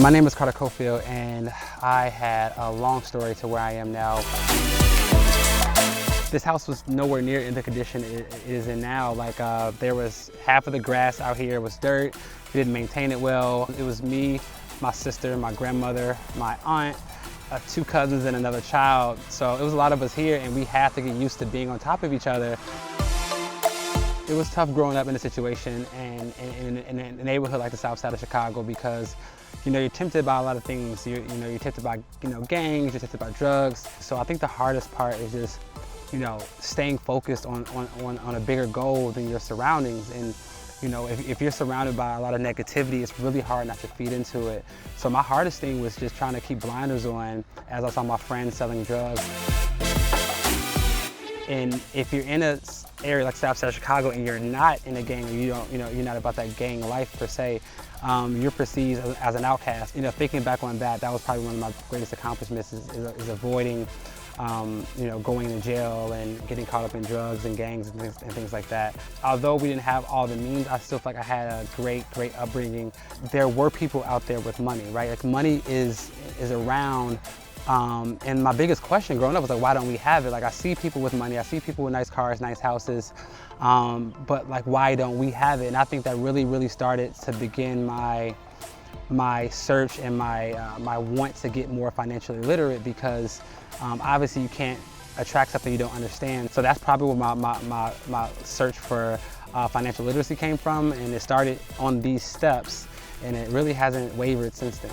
My name is Carter Cofield, and I had a long story to where I am now. This house was nowhere near in the condition it is in now. Like there was half of the grass out here was dirt. We didn't maintain it well. It was me, my sister, my grandmother, my aunt, 2 cousins, and another child. So it was a lot of us here, and we had to get used to being on top of each other. It was tough growing up in a situation and in a neighborhood like the South Side of Chicago, because you're tempted by a lot of things. You're tempted by gangs, you're tempted by drugs. So I think the hardest part is just staying focused on a bigger goal than your surroundings. And if you're surrounded by a lot of negativity, it's really hard not to feed into it. So my hardest thing was just trying to keep blinders on as I saw my friends selling drugs. And if you're in an area like South Side of Chicago and you're not in a gang, or you're not about that gang life per se, you're perceived as an outcast. Thinking back on that was probably one of my greatest accomplishments is avoiding going to jail and getting caught up in drugs and gangs and things like that. Although we didn't have all the means, I still feel like I had a great upbringing. There were people out there with money, right? Like money is around. And my biggest question growing up was like, why don't we have it? Like I see people with money, I see people with nice cars, nice houses, but like why don't we have it? And I think that really started to begin my search and my want to get more financially literate, because obviously you can't attract something you don't understand. So that's probably where my search for financial literacy came from, and it started on these steps, and it really hasn't wavered since then.